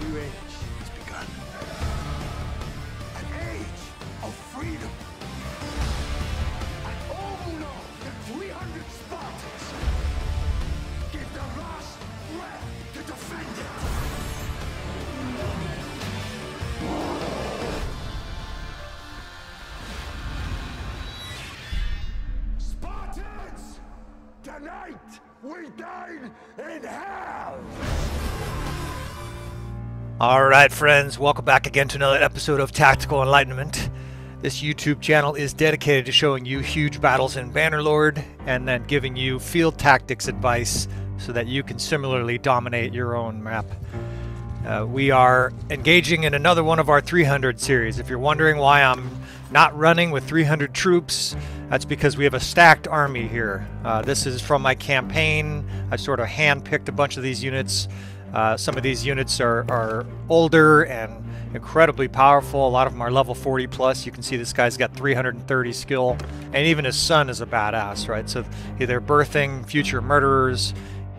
new age has begun. An age of freedom. And all who know that 300 Spartans give their last breath to defend it. Spartans! Tonight we dine in hell! Alright friends, welcome back again to another episode of Tactical Enlightenment. This YouTube channel is dedicated to showing you huge battles in Bannerlord and then giving you field tactics advice so that you can similarly dominate your own map. We are engaging in another one of our 300 series. If you're wondering why I'm not running with 300 troops, that's because we have a stacked army here. This is from my campaign. I sort of hand-picked a bunch of these units. Some of these units are older and incredibly powerful. A lot of them are level 40 plus. You can see this guy's got 330 skill, and even his son is a badass, right? So they're birthing future murderers,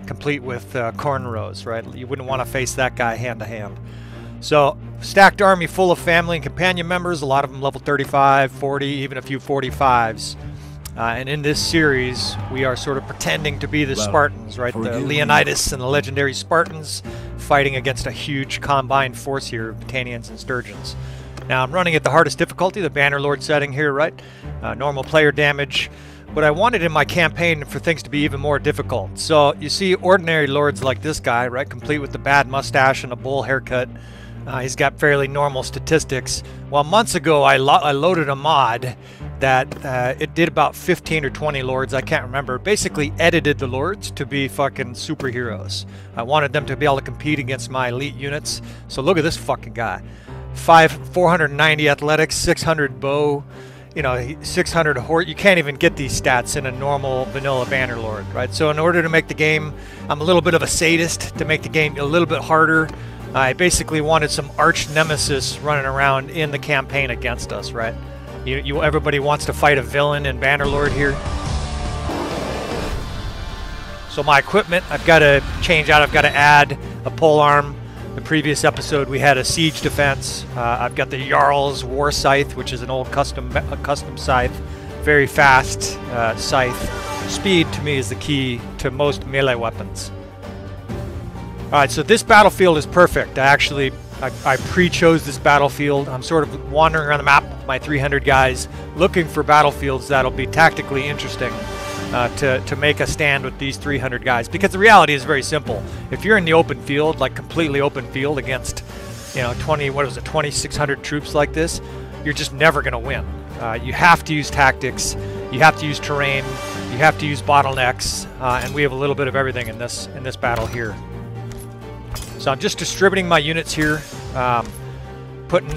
complete with cornrows, right? You wouldn't want to face that guy hand to hand. So stacked army full of family and companion members, a lot of them level 35, 40, even a few 45s. And in this series, we are sort of pretending to be the Spartans, right? The Leonidas and the legendary Spartans fighting against a huge combined force here of Battanians and Sturgeons. Now, I'm running at the hardest difficulty, the Bannerlord setting here, right? Normal player damage. But I wanted in my campaign for things to be even more difficult. So you see ordinary lords like this guy, right? Complete with the bad mustache and a bull haircut. He's got fairly normal statistics. Well, months ago, I loaded a mod that it did about 15 or 20 lords, I can't remember. Basically edited the lords to be fucking superheroes. I wanted them to be able to compete against my elite units. So look at this fucking guy. 490 athletics, 600 bow, you know, 600 horse. You can't even get these stats in a normal vanilla Bannerlord, right? So in order to make the game, I'm a little bit of a sadist, to make the game a little bit harder. I basically wanted some arch nemesis running around in the campaign against us, right? Everybody wants to fight a villain in Bannerlord here. So my equipment, I've got to change out. I've got to add a polearm. The previous episode we had a siege defense. I've got the Jarl's war scythe, which is an old custom scythe. Very fast scythe. Speed to me is the key to most melee weapons. Alright, so this battlefield is perfect. I pre-chose this battlefield. I'm sort of wandering around the map with my 300 guys, looking for battlefields that'll be tactically interesting to make a stand with these 300 guys. Because the reality is very simple. If you're in the open field, like completely open field against, you know, 2,600 troops like this, you're just never going to win. You have to use tactics. You have to use terrain. You have to use bottlenecks, and we have a little bit of everything in this battle here. So I'm just distributing my units here, putting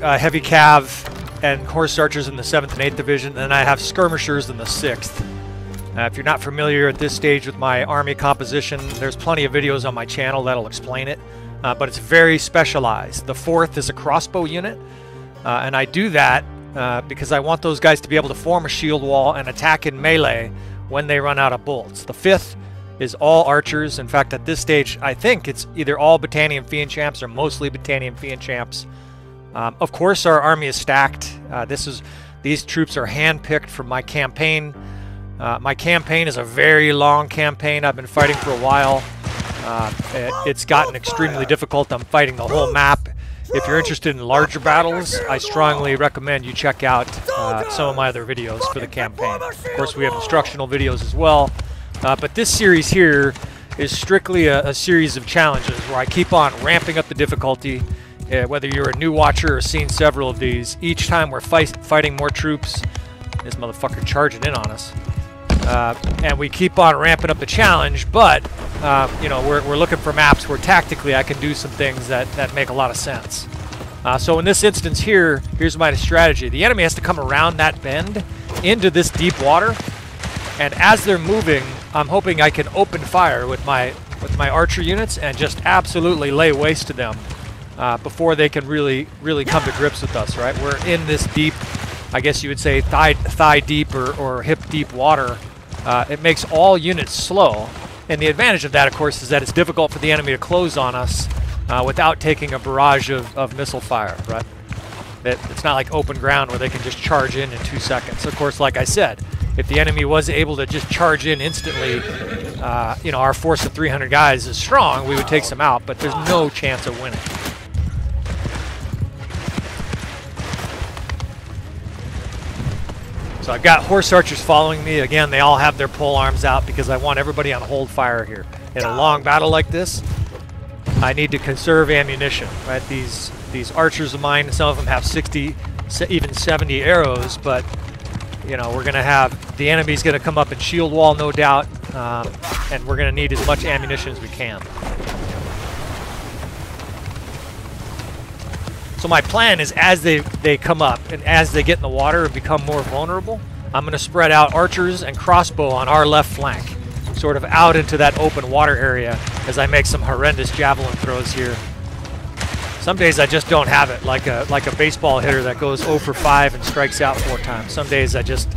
heavy cav and horse archers in the 7th and 8th division, and I have skirmishers in the 6th. If you're not familiar at this stage with my army composition, there's plenty of videos on my channel that'll explain it, but it's very specialized. The 4th is a crossbow unit, and I do that because I want those guys to be able to form a shield wall and attack in melee when they run out of bolts. The 5th is all archers. In fact, at this stage, I think it's either all Battanian Fiend Champs or mostly Battanian Fiend Champs. Of course, our army is stacked. These troops are hand-picked from my campaign. My campaign is a very long campaign. I've been fighting for a while. It's gotten extremely difficult. I'm fighting the whole map. If you're interested in larger battles, I strongly recommend you check out some of my other videos for the campaign. Of course, we have instructional videos as well. But this series here is strictly a series of challenges where I keep on ramping up the difficulty. Whether you're a new watcher or seen several of these, each time we're fighting more troops. This motherfucker charging in on us. And we keep on ramping up the challenge, but you know, we're looking for maps where tactically I can do some things that make a lot of sense. So in this instance here, here's my strategy. The enemy has to come around that bend into this deep water, and as they're moving, I'm hoping I can open fire with my archer units and just absolutely lay waste to them before they can really come to grips with us, right? We're in this deep, I guess you would say thigh deep or hip deep water. It makes all units slow, and the advantage of that, of course, is that it's difficult for the enemy to close on us without taking a barrage of missile fire, right? It's not like open ground where they can just charge in 2 seconds. Of course, like I said, if the enemy was able to just charge in instantly, you know, our force of 300 guys is strong, we would take some out, but there's no chance of winning. So I've got horse archers following me. Again, they all have their pole arms out because I want everybody on hold fire here. In a long battle like this, I need to conserve ammunition, right? These archers of mine, some of them have 60, even 70 arrows, but you know, we're gonna have, the enemy's gonna come up and shield wall, no doubt, and we're gonna need as much ammunition as we can. So my plan is, as they come up and as they get in the water and become more vulnerable, I'm gonna spread out archers and crossbow on our left flank, sort of out into that open water area as I make some horrendous javelin throws here. Some days I just don't have it, like a baseball hitter that goes 0 for 5 and strikes out 4 times. Some days I don't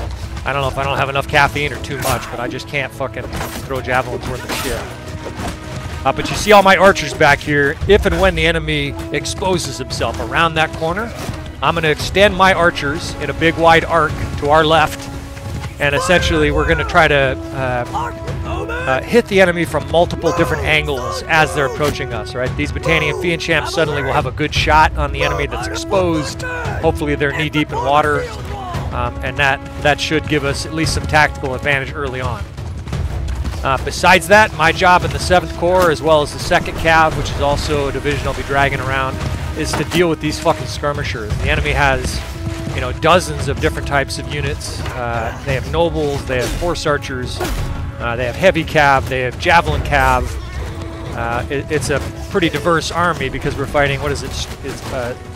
know if I don't have enough caffeine or too much, but I just can't fucking throw javelins worth of shit. But you see all my archers back here. If and when the enemy exposes himself around that corner, I'm going to extend my archers in a big wide arc to our left, and essentially we're going to try to hit the enemy from multiple different angles as they're approaching us, right? These Battanian Fianchamps suddenly will have a good shot on the enemy that's exposed. Hopefully they're knee-deep in water, and that should give us at least some tactical advantage early on. Besides that, my job in the 7th Corps, as well as the 2nd Cav, which is also a division I'll be dragging around, is to deal with these fucking skirmishers. The enemy has, you know, dozens of different types of units. They have nobles, they have horse archers, they have heavy cav, they have javelin cav. It's a pretty diverse army because we're fighting, what is it, it's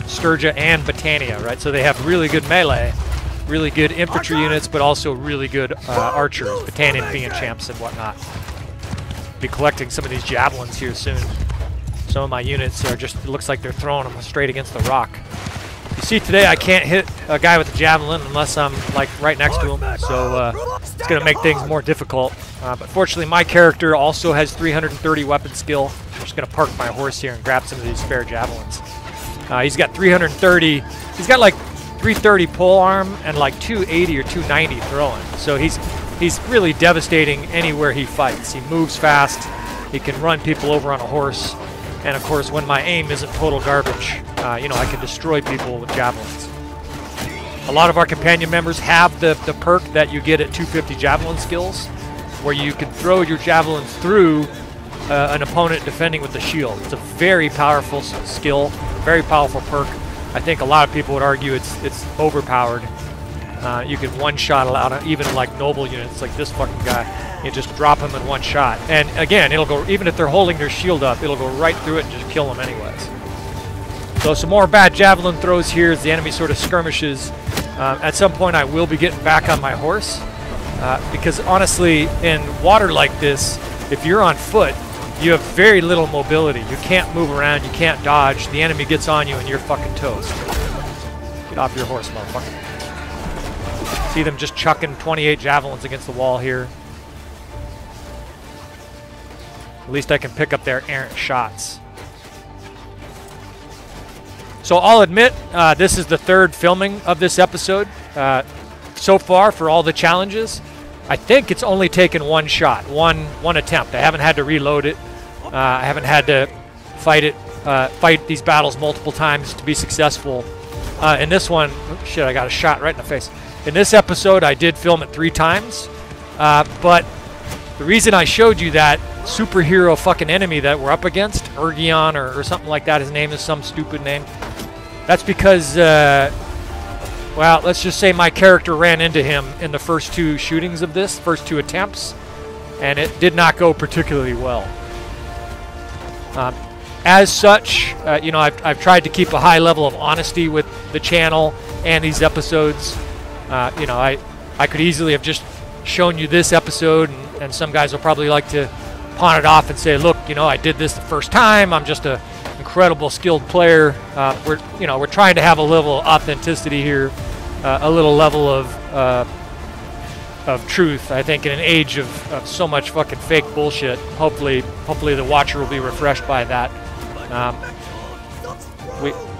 Sturgia and Battania, right? So they have really good melee, really good infantry units, but also really good archers, Battanian Fianchamps and whatnot. Be collecting some of these javelins here soon. Some of my units are just, it looks like they're throwing them straight against the rock. You see, today I can't hit a guy with a javelin unless I'm like right next to him, so it's going to make things more difficult. But fortunately, my character also has 330 weapon skill. I'm just going to park my horse here and grab some of these spare javelins. He's got 330. He's got like 330 pole arm and like 280 or 290 throwing. So he's really devastating anywhere he fights. He moves fast. He can run people over on a horse. And of course, when my aim isn't total garbage, you know, I can destroy people with javelins. A lot of our companion members have the perk that you get at 250 javelin skills, where you can throw your javelins through an opponent defending with the shield. It's a very powerful skill, very powerful perk. I think a lot of people would argue it's overpowered. You can one-shot a lot, even like noble units like this fucking guy. You just drop them in one shot. And again, it'll go, even if they're holding their shield up, it'll go right through it and just kill them anyways. So some more bad javelin throws here as the enemy sort of skirmishes. At some point I will be getting back on my horse. Because honestly, in water like this, if you're on foot, you have very little mobility. You can't move around, you can't dodge. The enemy gets on you and you're fucking toast. Get off your horse, motherfucker. See them just chucking 28 javelins against the wall here. At least I can pick up their errant shots. So I'll admit, this is the 3rd filming of this episode. So far, for all the challenges, I think it's only taken one shot, one attempt. I haven't had to reload it. I haven't had to fight these battles multiple times to be successful. In this one, shit, I got a shot right in the face. In this episode, I did film it 3 times, but the reason I showed you that superhero fucking enemy that we're up against, Ergion or something like that, his name is some stupid name, that's because, well, let's just say my character ran into him in the first 2 shootings of this, first 2 attempts, and it did not go particularly well. As such, you know, I've tried to keep a high level of honesty with the channel and these episodes. You know, I could easily have just shown you this episode, and some guys will probably like to pawn it off and say, look, you know, I did this the first time. I'm just a incredible skilled player. We're trying to have a level of authenticity here, a little level of truth. I think in an age of so much fucking fake bullshit, hopefully the watcher will be refreshed by that.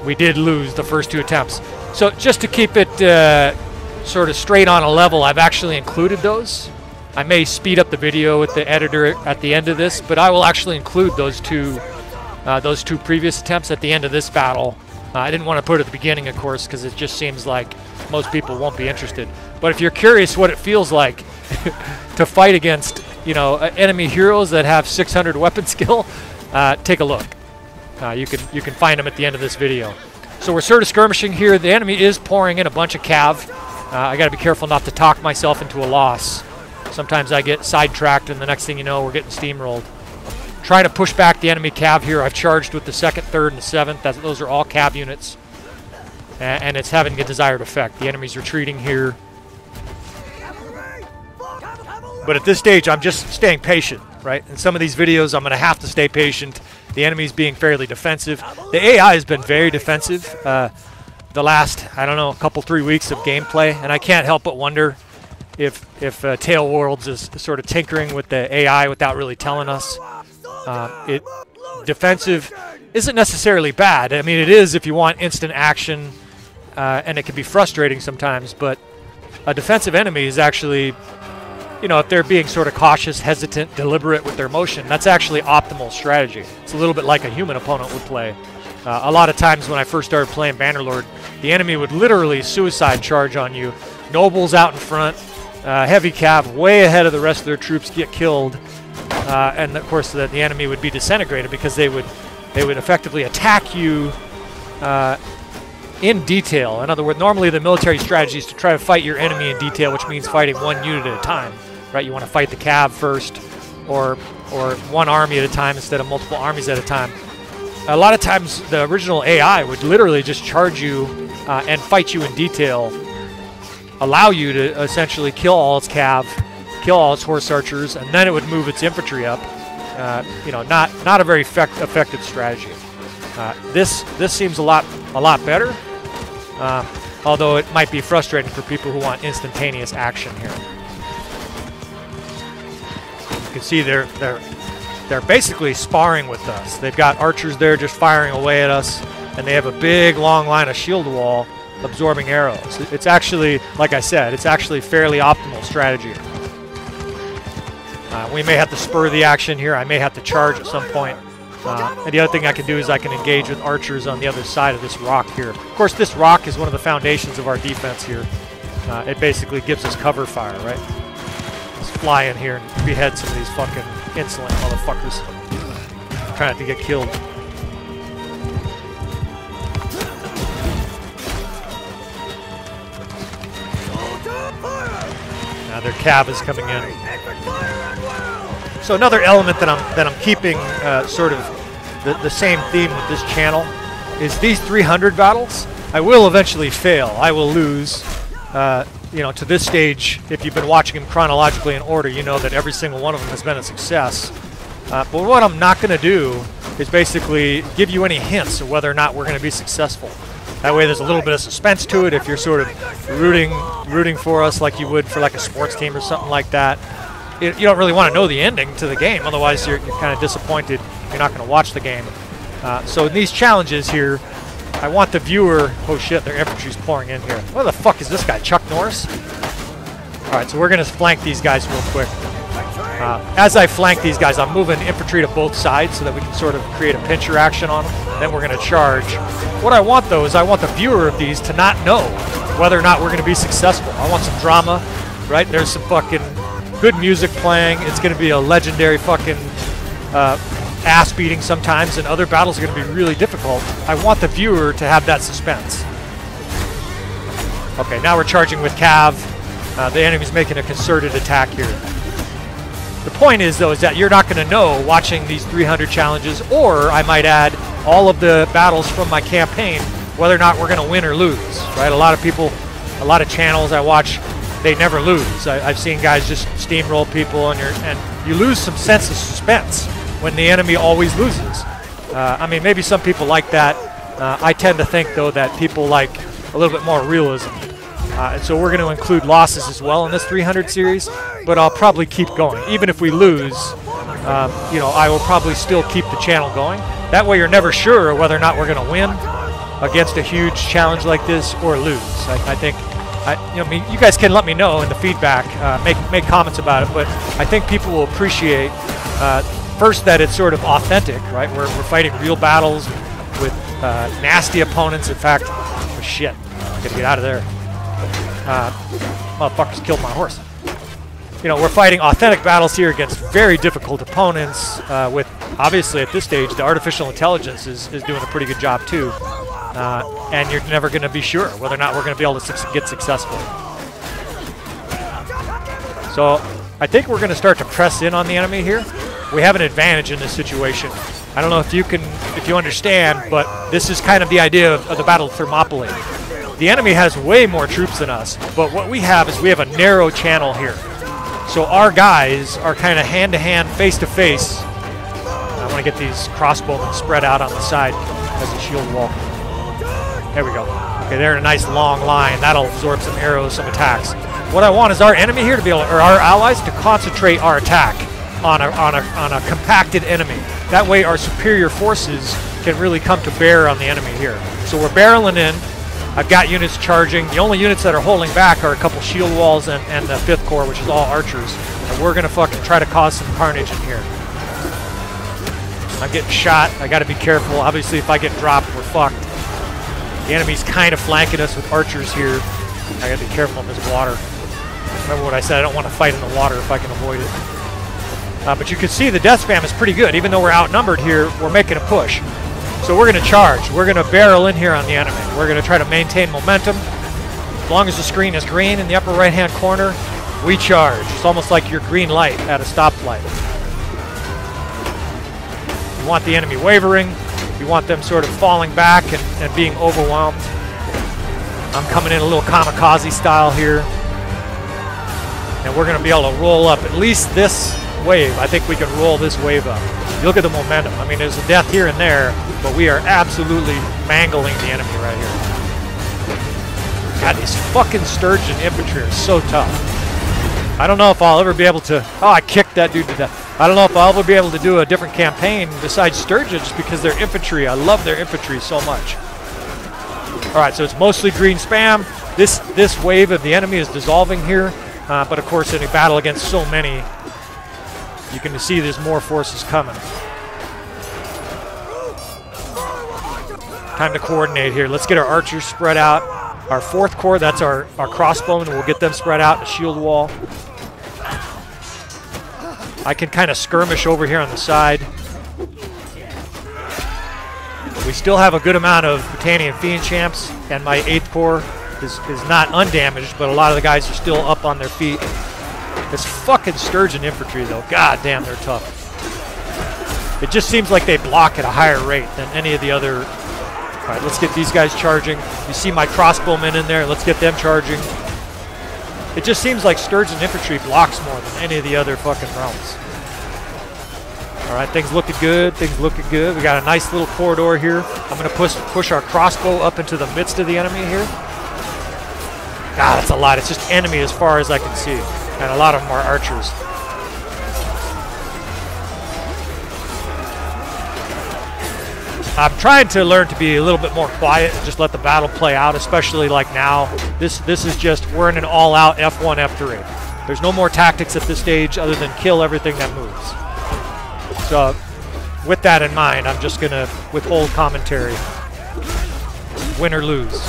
We did lose the first 2 attempts. So just to keep it sort of straight on a level, I've actually included those. I may speed up the video with the editor at the end of this, but I will actually include those two previous attempts at the end of this battle. I didn't want to put it at the beginning, of course, because it just seems like most people won't be interested. But if you're curious what it feels like to fight against, enemy heroes that have 600 weapon skill, take a look. You can find them at the end of this video. So we're sort of skirmishing here. The enemy is pouring in a bunch of cav. I got to be careful not to talk myself into a loss. Sometimes I get sidetracked, and the next thing you know, we're getting steamrolled. Trying to push back the enemy cav here. I've charged with the 2nd, 3rd, and the 7th. Those are all cav units. And it's having the desired effect. The enemy's retreating here. But at this stage, I'm just staying patient, right? In some of these videos, I'm going to have to stay patient. The enemy's being fairly defensive. The AI has been very defensive the last, I don't know, a couple, 3 weeks of gameplay. And I can't help but wonder if Tail Worlds is sort of tinkering with the AI without really telling us. Defensive isn't necessarily bad. I mean, it is if you want instant action, and it can be frustrating sometimes, but a defensive enemy is actually, if they're being sort of cautious, hesitant, deliberate with their motion, that's actually optimal strategy. It's a little bit like a human opponent would play. A lot of times when I first started playing Bannerlord, the enemy would literally suicide charge on you. Nobles out in front, heavy cav way ahead of the rest of their troops get killed. And of course the enemy would be disintegrated because they would effectively attack you in detail. In other words, normally the military strategy is to try to fight your enemy in detail, which means fighting one unit at a time, right? You want to fight the cav first, or one army at a time instead of multiple armies at a time. A lot of times the original AI would literally just charge you and fight you in detail, allow you to essentially kill all its cav, kill all its horse archers, and then it would move its infantry up. Not a very effective strategy. This seems a lot better, although it might be frustrating for people who want instantaneous action here. You can see they're basically sparring with us. They've got archers there just firing away at us, and they have a big long line of shield wall absorbing arrows. It's actually, like I said, it's actually fairly optimal strategy. We may have to spur the action here. I may have to charge at some point. And the other thing I can do is I can engage with archers on the other side of this rock here. Of course, this rock is one of the foundations of our defense here. It basically gives us cover fire, right? Let's fly in here and behead some of these fucking insolent motherfuckers. Try not to get killed. Now their cav is coming in. So another element that I'm keeping sort of the same theme with this channel is these 300 battles. I will eventually fail. I will lose. To this stage, if you've been watching them chronologically in order, you know that every single one of them has been a success. But what I'm not going to do is basically give you any hints of whether or not we're going to be successful. That way there's a little bit of suspense to it if you're sort of rooting for us like you would for like a sports team or something like that. You don't really want to know the ending to the game, otherwise you're kind of disappointed. You're not going to watch the game. So in these challenges here, I want the viewer... Oh shit, their infantry's pouring in here. What the fuck is this guy, Chuck Norris? Alright, so we're going to flank these guys real quick. As I flank these guys, I'm moving infantry to both sides so that we can sort of create a pincher action on them. Then we're going to charge. What I want, though, is I want the viewer of these to not know whether or not we're going to be successful. I want some drama, right? There's some fucking good music playing. It's going to be a legendary fucking ass beating sometimes, and other battles are going to be really difficult. I want the viewer to have that suspense. Okay, now we're charging with cav. The enemy's making a concerted attack here. The point is, though, is that you're not going to know watching these 300 challenges, or I might add all of the battles from my campaign, whether or not we're going to win or lose, right? A lot of people, a lot of channels I watch, they never lose. I've seen guys just steamroll people, and you lose some sense of suspense when the enemy always loses. I mean, maybe some people like that. I tend to think, though, that people like a little bit more realism. And so we're going to include losses as well in this 300 series, but I'll probably keep going. Even if we lose, you know, I will probably still keep the channel going. That way you're never sure whether or not we're going to win against a huge challenge like this or lose. I think, you know, I mean, you guys can let me know in the feedback, make comments about it, but I think people will appreciate, first, that it's sort of authentic, right? We're fighting real battles with nasty opponents. In fact, oh shit, I gotta get out of there. Motherfuckers killed my horse. You know, we're fighting authentic battles here against very difficult opponents with, obviously, at this stage, the artificial intelligence is doing a pretty good job, too. And you're never going to be sure whether or not we're going to be able to get successful. So I think we're going to start to press in on the enemy here. We have an advantage in this situation. I don't know if you understand, but this is kind of the idea of the Battle of Thermopylae. The enemy has way more troops than us, but what we have is we have a narrow channel here. So our guys are kind of hand-to-hand, face-to-face. I want to get these crossbowmen spread out on the side as a shield wall. There we go. Okay, they're in a nice long line. That'll absorb some arrows, some attacks. What I want is our enemy here to be able, or our allies, to concentrate our attack on a compacted enemy. That way our superior forces can really come to bear on the enemy here. So we're barreling in. I've got units charging. The only units that are holding back are a couple shield walls and the 5th Corps, which is all archers. And we're going to fucking try to cause some carnage in here. I'm getting shot. I got to be careful. Obviously, if I get dropped, we're fucked. The enemy's kind of flanking us with archers here. I got to be careful in this water. Remember what I said, I don't want to fight in the water if I can avoid it. But you can see the death spam is pretty good. Even though we're outnumbered here, we're making a push. So we're going to charge. We're going to barrel in here on the enemy. We're going to try to maintain momentum. As long as the screen is green in the upper right-hand corner, we charge. It's almost like your green light at a stoplight. You want the enemy wavering. You want them sort of falling back and being overwhelmed. I'm coming in a little kamikaze style here. And we're going to be able to roll up at least this wave. I think we can roll this wave up. You look at the momentum. I mean, there's a death here and there, but we are absolutely mangling the enemy right here. God, these fucking Sturgeon infantry are so tough. I don't know if I'll ever be able to... Oh, I kicked that dude to death. I don't know if I'll ever be able to do a different campaign besides Sturgeon just because they're infantry. I love their infantry so much. All right, so it's mostly green spam. This wave of the enemy is dissolving here. But of course, in a battle against so many, you can see there's more forces coming. Time to coordinate here. Let's get our archers spread out. Our 4th Corps, that's our crossbowmen. We'll get them spread out in a shield wall. I can kind of skirmish over here on the side. We still have a good amount of Britannian Fiend champs, and my 8th Corps is not undamaged, but a lot of the guys are still up on their feet. This fucking Sturgeon infantry, though, god damn, they're tough. It just seems like they block at a higher rate than any of the other. All right, let's get these guys charging. You see my crossbowmen in there. Let's get them charging. It just seems like Sturgeon infantry blocks more than any of the other fucking realms. All right, things looking good. Things looking good. We got a nice little corridor here. I'm going to push our crossbow up into the midst of the enemy here. God, that's a lot. It's just enemy as far as I can see. And a lot of them are archers. I'm trying to learn to be a little bit more quiet and just let the battle play out, especially like now. This is just, we're in an all-out F1, F3. There's no more tactics at this stage other than kill everything that moves. So with that in mind, I'm just going to withhold commentary. Win or lose.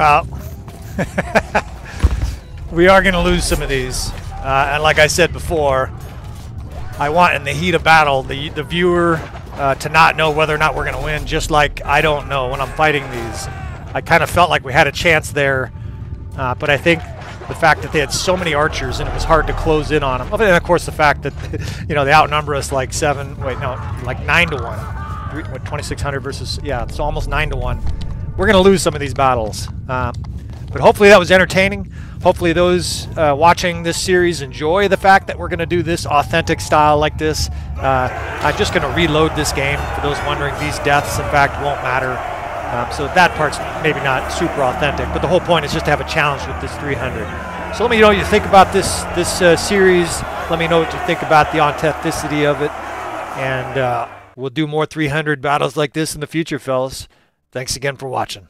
Well, we are going to lose some of these. And like I said before, I want in the heat of battle the viewer to not know whether or not we're going to win, just like I don't know when I'm fighting these. I kind of felt like we had a chance there, but I think the fact that they had so many archers and it was hard to close in on them. And of course the fact that they outnumber us like 9 to 1. 2,600 versus, yeah, it's almost 9 to 1. We're going to lose some of these battles. But hopefully that was entertaining. Hopefully those watching this series enjoy the fact that we're going to do this authentic style like this. I'm just going to reload this game. For those wondering, these deaths, in fact, won't matter. So that part's maybe not super authentic, but the whole point is just to have a challenge with this 300. So let me know what you think about this series. Let me know what you think about the authenticity of it. And we'll do more 300 battles like this in the future, fellas. Thanks again for watching.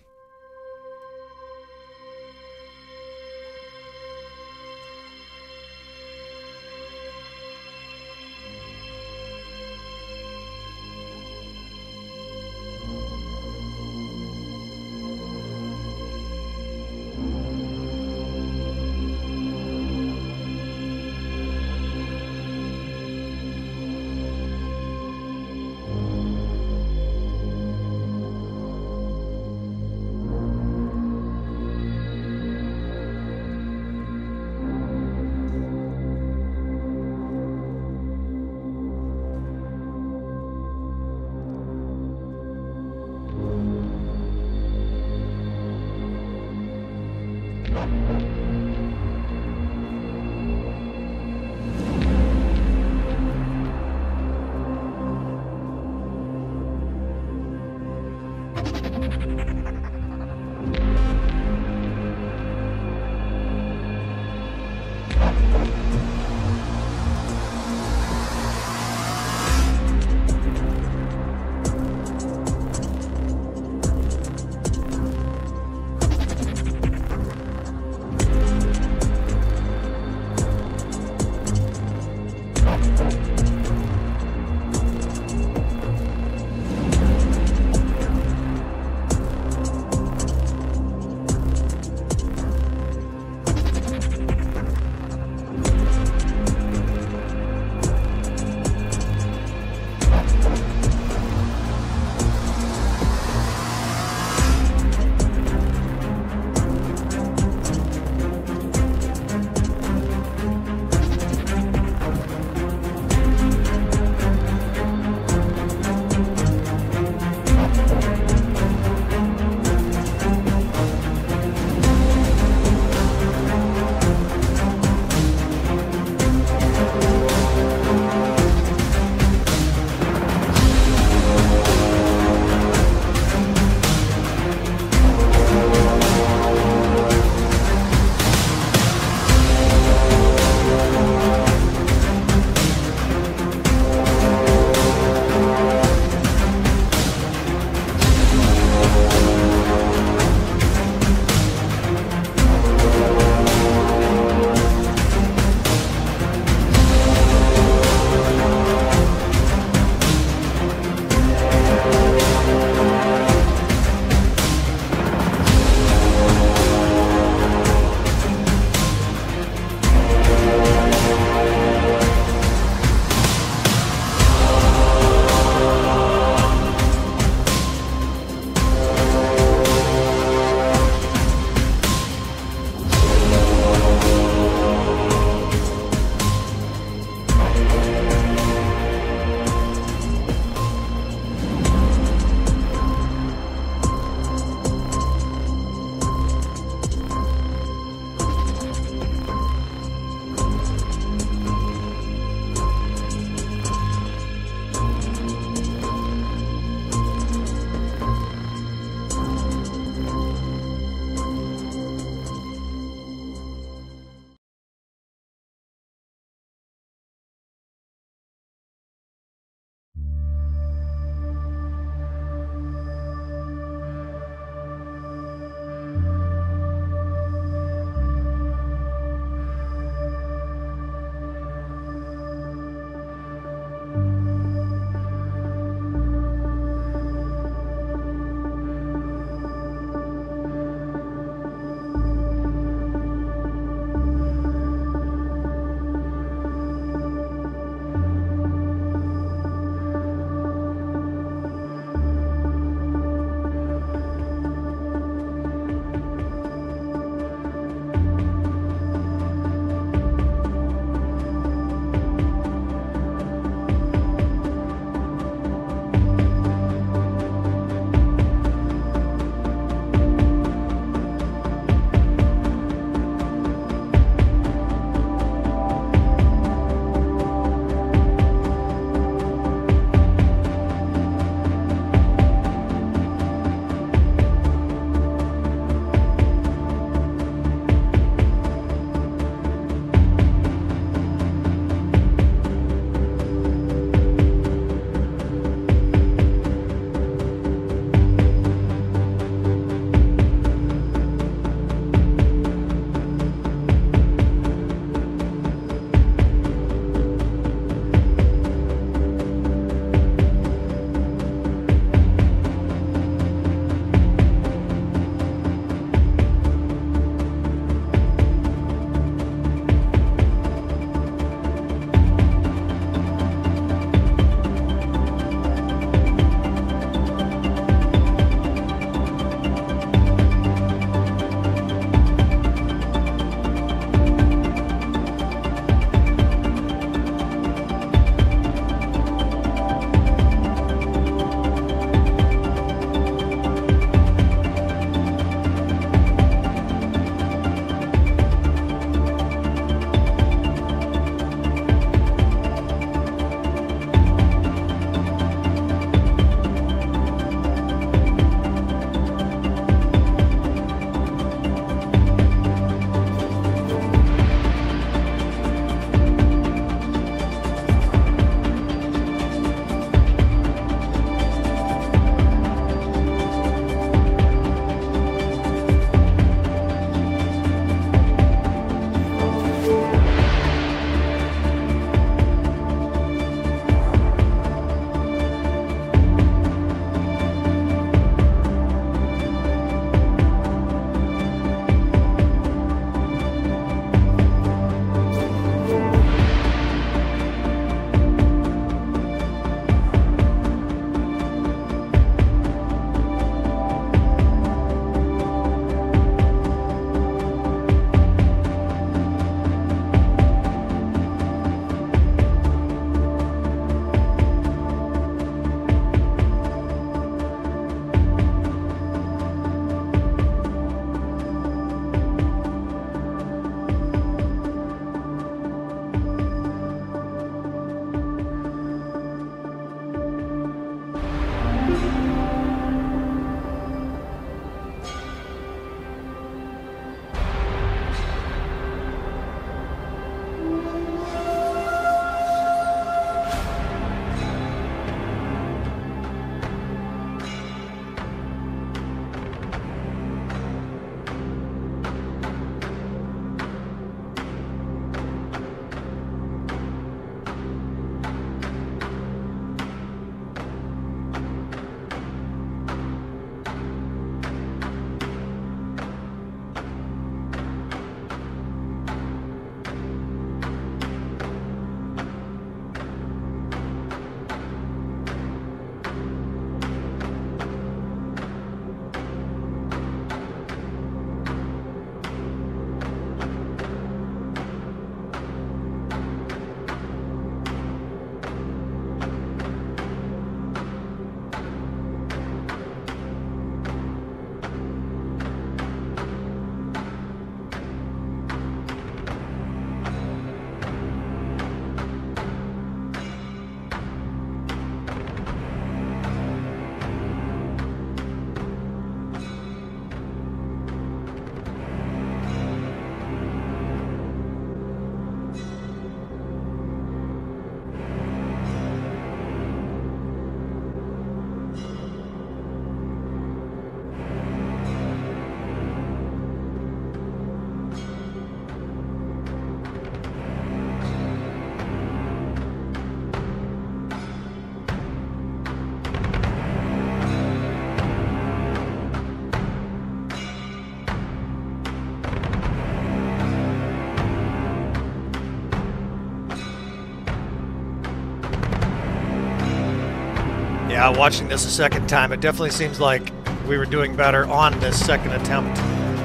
Yeah, watching this a second time, it definitely seems like we were doing better on this second attempt.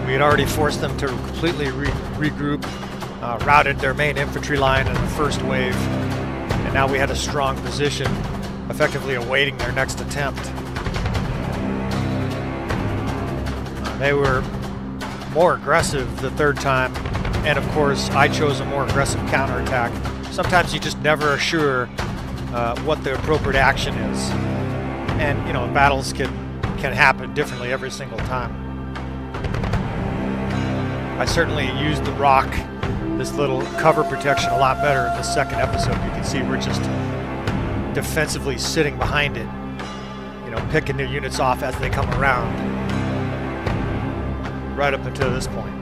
We had already forced them to completely regroup, routed their main infantry line in the first wave, and now we had a strong position, effectively awaiting their next attempt. They were more aggressive the third time, and of course I chose a more aggressive counterattack. Sometimes you just never are sure what the appropriate action is, and you know, battles can happen differently every single time. I certainly used the rock, this little cover protection, a lot better in this second episode. You can see we're just defensively sitting behind it, you know, picking their units off as they come around, right up until this point.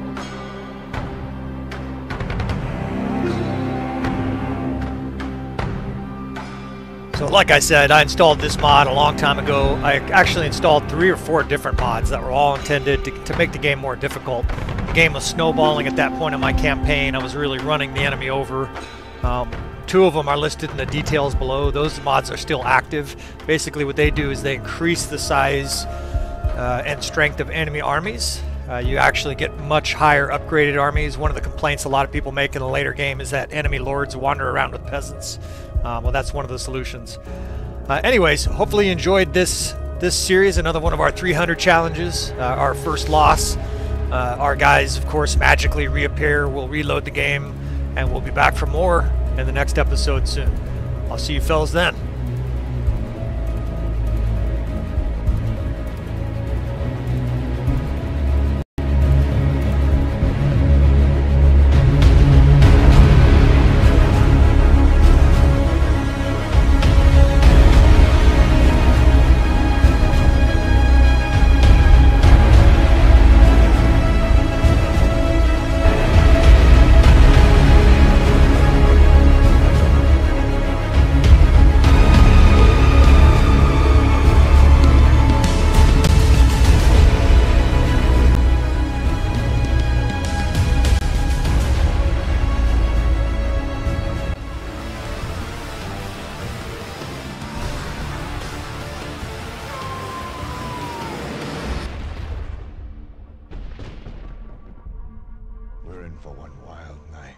So like I said, I installed this mod a long time ago. I actually installed 3 or 4 different mods that were all intended to make the game more difficult. The game was snowballing at that point in my campaign. I was really running the enemy over. 2 of them are listed in the details below. Those mods are still active. Basically what they do is they increase the size and strength of enemy armies. You actually get much higher upgraded armies. One of the complaints a lot of people make in the later game is that enemy lords wander around with peasants. Well, that's one of the solutions. Anyways, hopefully you enjoyed this series, another one of our 300 challenges. Our first loss. Our guys, of course, magically reappear. We'll reload the game, and we'll be back for more in the next episode soon. I'll see you fellas then. We're in for one wild night.